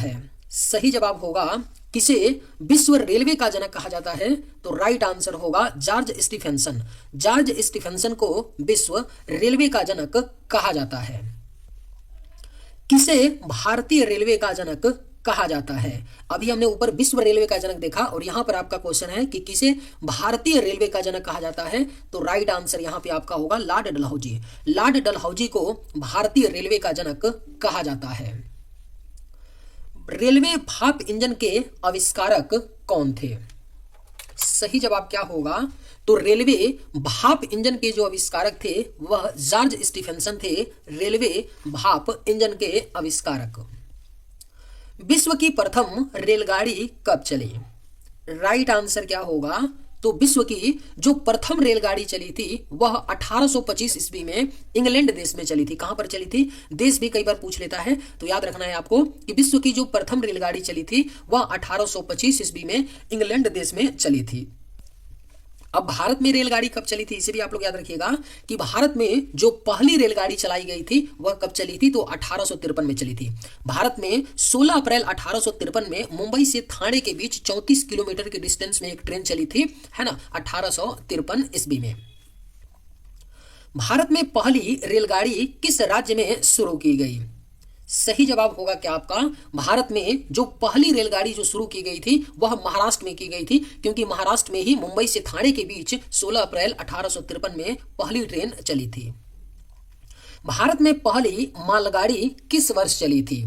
है? सही जवाब होगा किसे विश्व रेलवे का जनक कहा जाता है? तो राइट आंसर होगा जॉर्ज स्टीफेंसन। जॉर्ज स्टीफेंसन को विश्व रेलवे का जनक कहा जाता है। किसे भारतीय रेलवे का जनक कहा जाता है? अभी हमने ऊपर विश्व रेलवे का जनक देखा और यहां पर आपका क्वेश्चन है कि किसे भारतीय रेलवे का जनक कहा जाता है? तो राइट आंसर यहां पे आपका होगा लॉर्ड डलहौजी। लॉर्ड डलहौजी को भारतीय रेलवे का जनक कहा जाता है। रेलवे भाप इंजन के आविष्कारक कौन थे? सही जवाब क्या होगा? तो रेलवे भाप इंजन के जो आविष्कारक थे वह जॉर्ज स्टीफेंसन थे, रेलवे भाप इंजन के आविष्कारक। विश्व की प्रथम रेलगाड़ी कब चली? राइट आंसर क्या होगा? तो विश्व की जो प्रथम रेलगाड़ी चली थी वह 1825 ईस्वी में इंग्लैंड देश में चली थी। कहां पर चली थी? देश भी कई बार पूछ लेता है, तो याद रखना है आपको कि विश्व की जो प्रथम रेलगाड़ी चली थी वह 1825 ईस्वी में इंग्लैंड देश में चली थी। अब भारत में रेलगाड़ी कब चली थी इसे भी आप लोग याद रखिएगा कि भारत में जो पहली रेलगाड़ी चलाई गई थी वह कब चली थी? तो 1853 में चली थी। भारत में 16 अप्रैल 1853 में मुंबई से थाने के बीच 34 किलोमीटर के डिस्टेंस में एक ट्रेन चली थी, है ना, 1853 ईस्वी में। भारत में पहली रेलगाड़ी किस राज्य में शुरू की गई? सही जवाब होगा क्या आपका? भारत में जो पहली रेलगाड़ी जो शुरू की गई थी वह महाराष्ट्र में की गई थी, क्योंकि महाराष्ट्र में ही मुंबई से ठाणे के बीच 16 अप्रैल 1853 में पहली ट्रेन चली थी। भारत में पहली मालगाड़ी किस वर्ष चली थी?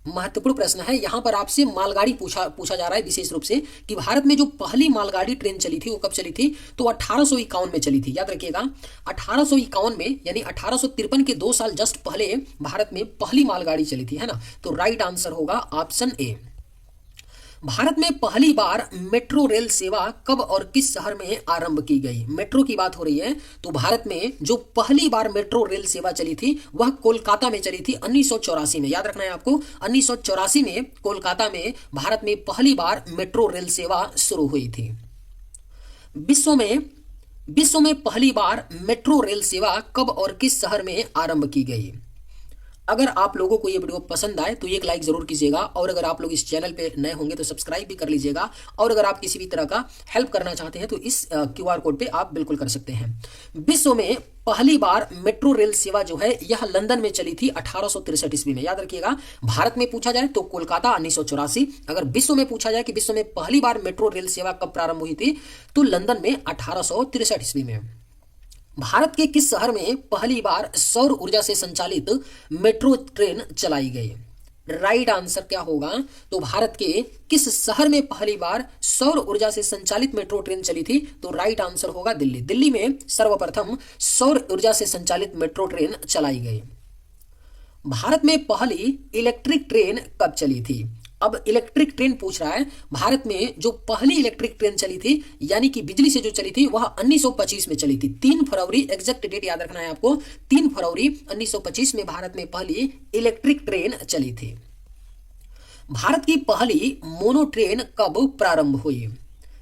महत्वपूर्ण प्रश्न है। यहां पर आपसे मालगाड़ी पूछा जा रहा है विशेष रूप से कि भारत में जो पहली मालगाड़ी ट्रेन चली थी वो कब चली थी? तो 1851 में चली थी। याद रखिएगा 1851 में, यानी 1853 के 2 साल जस्ट पहले भारत में पहली मालगाड़ी चली थी, है ना। तो राइट आंसर होगा ऑप्शन ए। भारत में पहली बार मेट्रो रेल सेवा कब और किस शहर में आरंभ की गई? मेट्रो की बात हो रही है, तो भारत में जो पहली बार मेट्रो रेल सेवा चली थी वह कोलकाता में चली थी 1984 में। याद रखना है आपको, 1984 में कोलकाता में भारत में पहली बार मेट्रो रेल सेवा शुरू हुई थी। विश्व में पहली बार मेट्रो रेल सेवा कब और किस शहर में आरंभ की गई? अगर आप लोगों को ये वीडियो पसंद आए तो एक लाइक जरूर कीजिएगा, और अगर आप लोग इस चैनल पे नए होंगे तो सब्सक्राइब भी कर लीजिएगा, और अगर आप किसी भी तरह का हेल्प करना चाहते हैं तो इस QR कोड पे आप बिल्कुल कर सकते हैं। विश्व में पहली बार मेट्रो रेल सेवा जो है यह लंदन में चली थी 1863 ईस्वी में। याद रखिएगा, भारत में पूछा जाए तो कोलकाता 1984, अगर विश्व में पूछा जाए कि विश्व में पहली बार मेट्रो रेल सेवा कब प्रारंभ हुई थी तो लंदन में 1863 ईस्वी में। भारत के किस शहर में पहली बार सौर ऊर्जा से संचालित मेट्रो ट्रेन चलाई गई? राइट आंसर क्या होगा? तो भारत के किस शहर में पहली बार सौर ऊर्जा से संचालित मेट्रो ट्रेन चली थी? तो राइट आंसर होगा दिल्ली। दिल्ली में सर्वप्रथम सौर ऊर्जा से संचालित मेट्रो ट्रेन चलाई गई। भारत में पहली इलेक्ट्रिक ट्रेन कब चली थी? अब इलेक्ट्रिक ट्रेन पूछ रहा है। भारत में जो पहली इलेक्ट्रिक ट्रेन चली थी, यानी कि बिजली से जो चली थी, वह 1925 में चली थी। 3 फरवरी, एग्जैक्ट डेट याद रखना है आपको, 3 फरवरी 1925 में भारत में पहली इलेक्ट्रिक ट्रेन चली थी। भारत की पहली मोनो ट्रेन कब प्रारंभ हुई?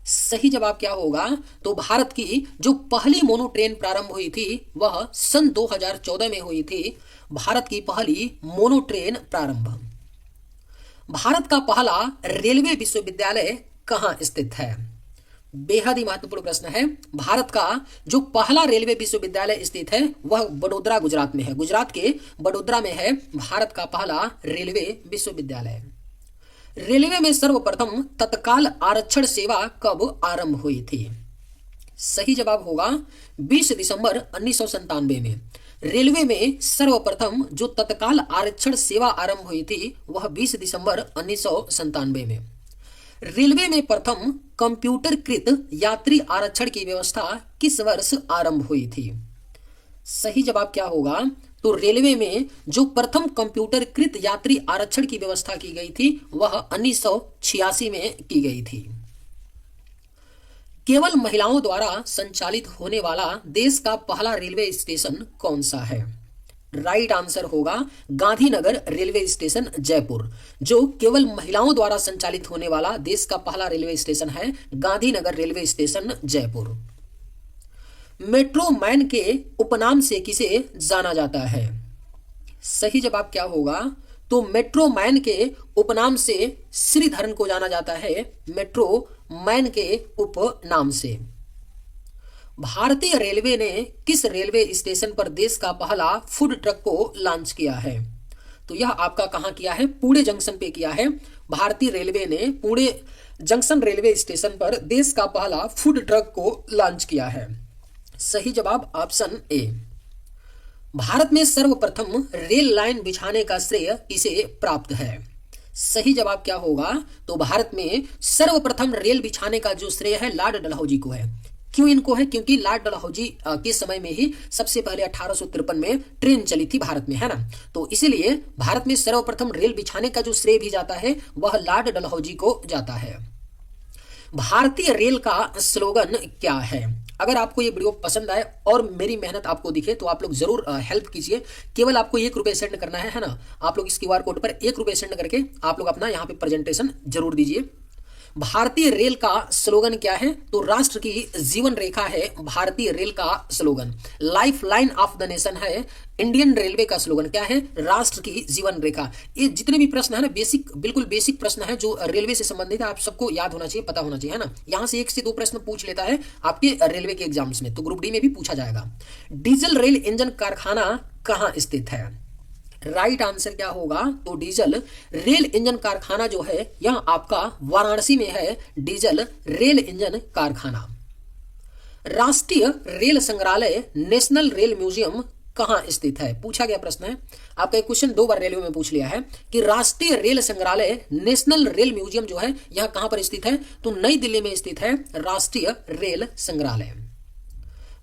सही जवाब क्या होगा? तो भारत की जो पहली मोनो ट्रेन प्रारंभ हुई थी वह सन 2014 में हुई थी। भारत की पहली मोनो ट्रेन प्रारंभ। भारत का पहला रेलवे विश्वविद्यालय कहां स्थित है? बेहद ही महत्वपूर्ण प्रश्न है। भारत का जो पहला रेलवे विश्वविद्यालय स्थित है वह बड़ोदरा, गुजरात में है। गुजरात के बड़ोदरा में है भारत का पहला रेलवे विश्वविद्यालय। रेलवे में सर्वप्रथम तत्काल आरक्षण सेवा कब आरंभ हुई थी? सही जवाब होगा 20 दिसंबर 1997 में। रेलवे में सर्वप्रथम जो तत्काल आरक्षण सेवा आरंभ हुई थी वह 20 दिसंबर 1997 में। रेलवे में प्रथम कंप्यूटरकृत यात्री आरक्षण की व्यवस्था किस वर्ष आरंभ हुई थी? सही जवाब क्या होगा? तो रेलवे में जो प्रथम कंप्यूटरकृत यात्री आरक्षण की व्यवस्था की गई थी वह 1986 में की गई थी। केवल महिलाओं द्वारा संचालित होने वाला देश का पहला रेलवे स्टेशन कौन सा है? राइट आंसर होगा गांधीनगर रेलवे स्टेशन, जयपुर। जो केवल महिलाओं द्वारा संचालित होने वाला देश का पहला रेलवे स्टेशन है Gandhinagar railway station, Jaipur. Metro man के उपनाम से किसे जाना जाता है? सही जवाब क्या होगा? तो मेट्रो मैन के उपनाम से श्रीधरन को जाना जाता है, मेट्रो मैन के उपनाम से। भारतीय रेलवे ने किस रेलवे स्टेशन पर देश का पहला फूड ट्रक को लॉन्च किया है? तो यह आपका कहाँ किया है? पुणे जंक्शन पे किया है। भारतीय रेलवे ने पुणे जंक्शन रेलवे स्टेशन पर देश का पहला फूड ट्रक को लॉन्च किया है। सही जवाब ऑप्शन ए। भारत में सर्वप्रथम रेल लाइन बिछाने का श्रेय इसे प्राप्त है? सही जवाब क्या होगा? तो भारत में सर्वप्रथम रेल बिछाने का जो श्रेय है लॉर्ड डलहौजी को है। क्यों इनको है? क्योंकि लॉर्ड डलहौजी के समय में ही सबसे पहले 1853 में ट्रेन चली थी भारत में, है ना। तो इसीलिए भारत में सर्वप्रथम रेल बिछाने का जो श्रेय भी जाता है वह लॉर्ड डलहौजी को जाता है। भारतीय रेल का स्लोगन क्या है? अगर आपको ये वीडियो पसंद आए और मेरी मेहनत आपको दिखे तो आप लोग जरूर हेल्प कीजिए। केवल आपको ₹1 सेंड करना है ना। आप लोग इस QR कोड पर ₹1 सेंड करके आप लोग अपना यहाँ पे प्रेजेंटेशन जरूर दीजिए। भारतीय रेल का स्लोगन क्या है? तो राष्ट्र की जीवन रेखा है भारतीय रेल का slogan. Life line of the nation है इंडियन रेलवे का स्लोगन। क्या है? राष्ट्र की जीवन रेखा। ये जितने भी प्रश्न है ना, बेसिक, बिल्कुल बेसिक प्रश्न है जो रेलवे से संबंधित है, आप सबको याद होना चाहिए, पता होना चाहिए, है ना। यहाँ से 1 से 2 प्रश्न पूछ लेता है आपके रेलवे के एग्जाम्स में, तो ग्रुप डी में भी पूछा जाएगा। डीजल रेल इंजन कारखाना कहाँ स्थित है? राइट आंसर क्या होगा? तो डीजल रेल इंजन कारखाना जो है यह आपका वाराणसी में है, डीजल रेल इंजन कारखाना। राष्ट्रीय रेल संग्रहालय नेशनल रेल म्यूजियम कहाँ स्थित है? पूछा गया प्रश्न है आपका। एक क्वेश्चन 2 बार रेलवे में पूछ लिया है कि राष्ट्रीय रेल संग्रहालय नेशनल रेल म्यूजियम जो है यह कहां पर स्थित है? तो नई दिल्ली में स्थित है राष्ट्रीय रेल संग्रहालय।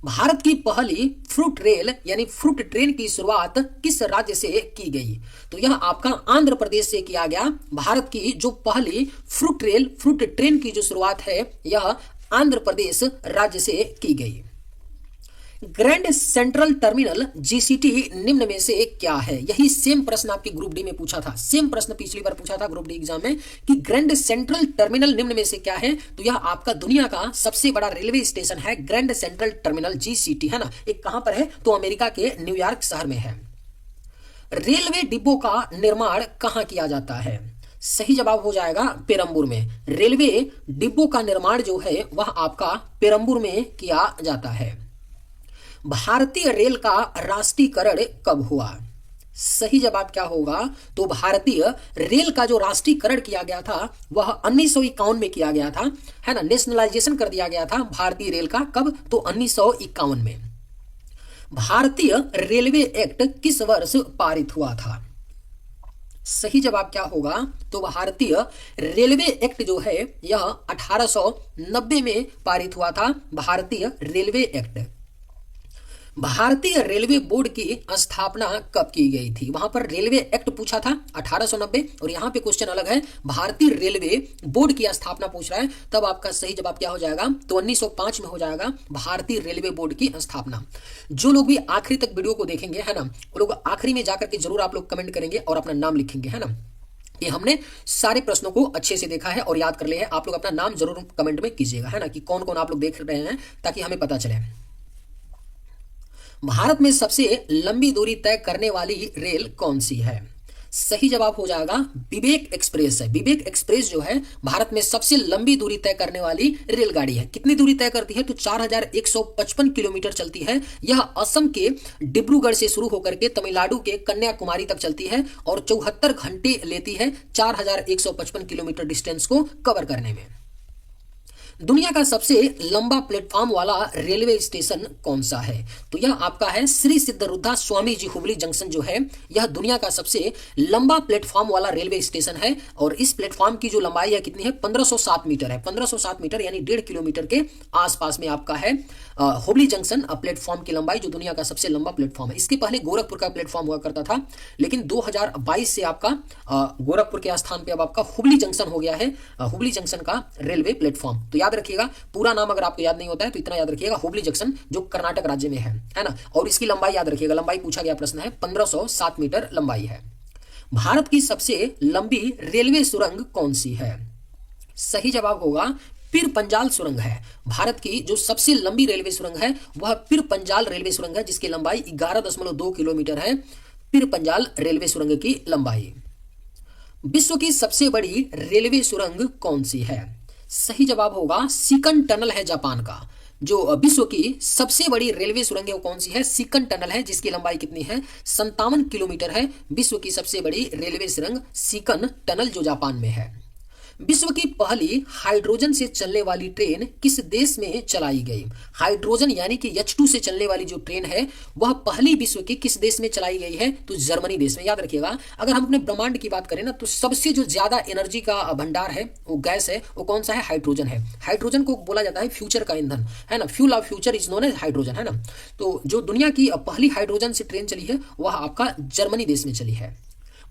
भारत की पहली फ्रूट रेल यानी फ्रूट ट्रेन की शुरुआत किस राज्य से की गई? तो यह आपका आंध्र प्रदेश से किया गया। भारत की जो पहली फ्रूट ट्रेन की जो शुरुआत है यह आंध्र प्रदेश राज्य से की गई। ग्रैंड सेंट्रल टर्मिनल GCT निम्न में से क्या है? यही सेम प्रश्न आपके ग्रुप डी में पूछा था। सेम प्रश्न पिछली बार पूछा था ग्रुप डी एग्जाम में कि ग्रैंड सेंट्रल टर्मिनल निम्न में से क्या है? तो यह आपका दुनिया का सबसे बड़ा रेलवे स्टेशन है ग्रैंड सेंट्रल टर्मिनल GCT, है ना। एक कहां पर है? तो अमेरिका के न्यूयॉर्क शहर में है। रेलवे डिब्बों का निर्माण कहां किया जाता है? सही जवाब हो जाएगा पेरम्बूर में। रेलवे डिब्बों का निर्माण जो है वह आपका पेरम्बूर में किया जाता है। भारतीय रेल का राष्ट्रीयकरण कब हुआ? सही जवाब क्या होगा? तो भारतीय रेल का जो राष्ट्रीयकरण किया गया था वह 1951 में किया गया था, है ना। नेशनलाइजेशन कर दिया गया था भारतीय रेल का। कब? तो 1951 में। भारतीय रेलवे एक्ट किस वर्ष पारित हुआ था? सही जवाब क्या होगा? तो भारतीय रेलवे एक्ट जो है यह 1890 में पारित हुआ था, भारतीय रेलवे एक्ट। भारतीय रेलवे बोर्ड की स्थापना कब की गई थी? वहां पर रेलवे एक्ट पूछा था 1890 और यहाँ पे क्वेश्चन अलग है, भारतीय रेलवे बोर्ड की स्थापना पूछ रहा है। तब आपका सही जवाब क्या हो जाएगा? तो 1905 में हो जाएगा भारतीय रेलवे बोर्ड की स्थापना। जो लोग भी आखिरी तक वीडियो को देखेंगे, है ना, वो लोग आखिरी में जाकर के जरूर आप लोग कमेंट करेंगे और अपना नाम लिखेंगे, है ना। ये हमने सारे प्रश्नों को अच्छे से देखा है और याद कर लिए हैं। आप लोग अपना नाम जरूर कमेंट में कीजिएगा, है ना, कि कौन कौन आप लोग देख रहे हैं, ताकि हमें पता चले। भारत में सबसे लंबी दूरी तय करने वाली रेल कौन सी है? सही जवाब हो जाएगा विवेक एक्सप्रेस है। विवेक एक्सप्रेस जो है भारत में सबसे लंबी दूरी तय करने वाली रेलगाड़ी है। कितनी दूरी तय करती है? तो 4155 किलोमीटर चलती है। यह असम के डिब्रूगढ़ से शुरू होकर के तमिलनाडु के कन्याकुमारी तक चलती है और 74 घंटे लेती है 4155 किलोमीटर डिस्टेंस को कवर करने में। दुनिया का सबसे लंबा प्लेटफॉर्म वाला रेलवे स्टेशन कौन सा है? तो यह आपका है श्री सिद्धरूढ़ा स्वामी जी हुबली जंक्शन जो है यह दुनिया का सबसे लंबा प्लेटफॉर्म वाला रेलवे स्टेशन है। और इस प्लेटफॉर्म की जो लंबाई है कितनी है? 1507 मीटर है। 1507 मीटर यानी 1.5 किलोमीटर के आसपास में आपका है हुबली जंक्शन प्लेटफॉर्म की लंबाई, जो दुनिया का सबसे लंबा प्लेटफॉर्म है। इसके पहले गोरखपुर का प्लेटफॉर्म हुआ करता था, लेकिन 2022 से आपका गोरखपुर के स्थान पे अब आपका हुबली जंक्शन हो गया है, हुबली जंक्शन का रेलवे प्लेटफॉर्म। तो याद रखिएगा, पूरा नाम अगर आपको याद नहीं होता है तो इतना याद रखिएगा, हुबली जंक्शन जो कर्नाटक राज्य में है ना। और इसकी लंबाई याद रखिएगा, लंबाई पूछा गया प्रश्न है, 1507 मीटर लंबाई है। भारत की सबसे लंबी रेलवे सुरंग कौन सी है? सही जवाब होगा पीर पंजाल सुरंग है। भारत की जो सबसे लंबी रेलवे सुरंग है वह पीर पंजाल रेलवे सुरंग है, जिसकी लंबाई 11.2 किलोमीटर है। पीर पंजाल रेलवे सुरंग की लंबाई। विश्व की सबसे बड़ी रेलवे सुरंग कौन सी है? सही जवाब होगा सिकन टनल है जापान का। जो विश्व की सबसे बड़ी रेलवे सुरंग है वो कौन सी है? सिकन टनल है, जिसकी लंबाई कितनी है? 57 किलोमीटर है। विश्व की सबसे बड़ी रेलवे सुरंग सिकन टनल जो जापान में है। विश्व की पहली हाइड्रोजन से चलने वाली ट्रेन किस देश में चलाई गई? हाइड्रोजन यानी कि H2 से चलने वाली जो ट्रेन है वह पहली विश्व की किस देश में चलाई गई है? तो जर्मनी देश में। याद रखिएगा, अगर हम अपने ब्रह्मांड की बात करें ना तो सबसे जो ज्यादा एनर्जी का भंडार है, वो गैस है, वो कौन सा है? हाइड्रोजन है। हाइड्रोजन को बोला जाता है फ्यूचर का ईंधन, है ना। Fuel of future is known as hydrogen, है ना। तो जो दुनिया की पहली हाइड्रोजन से ट्रेन चली है वह आपका जर्मनी देश में चली है।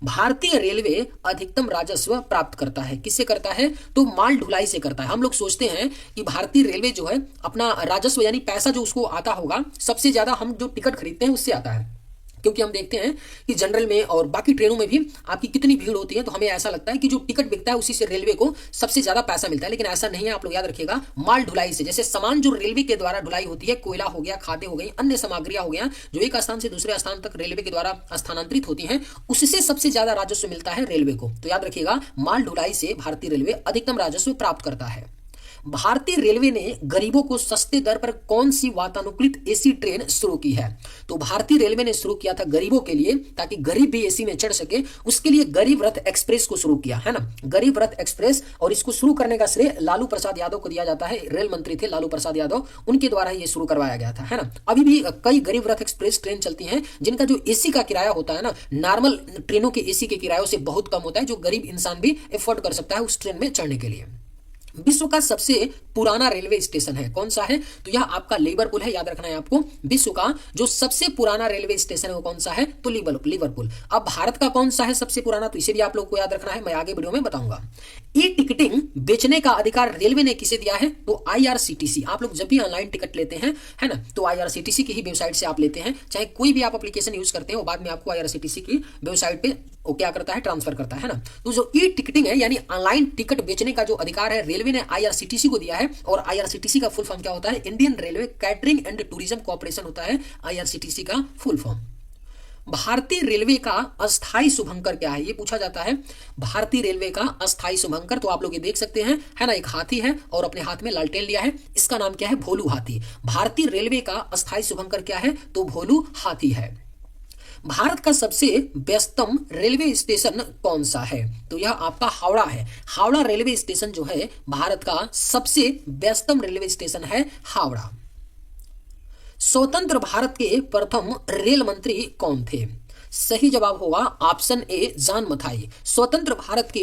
भारतीय रेलवे अधिकतम राजस्व प्राप्त करता है, किससे करता है? तो माल ढुलाई से करता है। हम लोग सोचते हैं कि भारतीय रेलवे जो है अपना राजस्व यानी पैसा जो उसको आता होगा सबसे ज्यादा हम जो टिकट खरीदते हैं उससे आता है, क्योंकि हम देखते हैं कि जनरल में और बाकी ट्रेनों में भी आपकी कितनी भीड़ होती है, तो हमें ऐसा लगता है कि जो टिकट बिकता है उसी से रेलवे को सबसे ज्यादा पैसा मिलता है, लेकिन ऐसा नहीं है। आप लोग याद रखिएगा, माल ढुलाई से, जैसे सामान जो रेलवे के द्वारा ढुलाई होती है, कोयला हो गया, खाद्य हो गई, अन्य सामग्रियां हो गया, जो एक स्थान से दूसरे स्थान तक रेलवे के द्वारा स्थानांतरित होती हैं, उससे सबसे ज्यादा राजस्व मिलता है रेलवे को। तो याद रखिएगा, माल ढुलाई से भारतीय रेलवे अधिकतम राजस्व प्राप्त करता है। भारतीय रेलवे ने गरीबों को सस्ते दर पर कौन सी वातानुकूलित एसी ट्रेन शुरू की है? तो भारतीय रेलवे ने शुरू किया था गरीबों के लिए, ताकि गरीब भी एसी में चढ़ सके, उसके लिए गरीब रथ एक्सप्रेस को शुरू किया, है ना, गरीब रथ एक्सप्रेस। और इसको शुरू करने का श्रेय लालू प्रसाद यादव को दिया जाता है। रेल मंत्री थे लालू प्रसाद यादव, उनके द्वारा ये शुरू करवाया गया था, है ना। अभी भी कई गरीब रथ एक्सप्रेस ट्रेन चलती हैं जिनका जो एसी का किराया होता है ना, नॉर्मल ट्रेनों के एसी के किरायों से बहुत कम होता है, जो गरीब इंसान भी एफोर्ड कर सकता है उस ट्रेन में चढ़ने के लिए। विश्व का सबसे पुराना रेलवे स्टेशन है, कौन सा है? तो यह आपका लिवरपूल है। याद रखना है आपको, विश्व का जो सबसे पुराना रेलवे स्टेशन है वो कौन सा है? तो लिवरपूल। अब भारत का कौन सा है सबसे पुराना? तो इसे भी आप लोग को याद रखना है, मैं आगे वीडियो में बताऊंगा। ई टिकटिंग बेचने का अधिकार रेलवे ने किसे दिया है? तो IRCTC। आप लोग जब भी ऑनलाइन टिकट लेते हैं, है ना, तो IRCTC की ही वेबसाइट से आप लेते हैं, चाहे कोई भी आप एप्लीकेशन यूज करते हैं, वो बाद में आपको IRCTC की वेबसाइट पे वो क्या करता है? ट्रांसफर करता है ना। तो जो ई टिकटिंग है यानी ऑनलाइन टिकट बेचने का जो अधिकार है रेलवे ने IRCTC को दिया है। और IRCTC का फुल फॉर्म क्या होता है? Indian railway catering and tourism corporation होता है IRCTC का फुल फॉर्म। भारतीय रेलवे का अस्थाई शुभंकर क्या है? ये पूछा जाता है। भारतीय रेलवे का अस्थाई शुभंकर, तो आप लोग ये देख सकते हैं, है ना, एक हाथी है और अपने हाथ में लालटेन लिया है। इसका नाम क्या है? भोलू हाथी। भारतीय रेलवे का अस्थाई शुभंकर क्या है? तो भोलू हाथी है। भारत का सबसे व्यस्तम रेलवे स्टेशन कौन सा है? तो यह आपका हावड़ा है। हावड़ा रेलवे स्टेशन जो है भारत का सबसे व्यस्तम रेलवे स्टेशन है हावड़ा। स्वतंत्र भारत के प्रथम रेल मंत्री कौन थे? सही जवाब होगा ऑप्शन ए जॉन मथाई। स्वतंत्र भारत के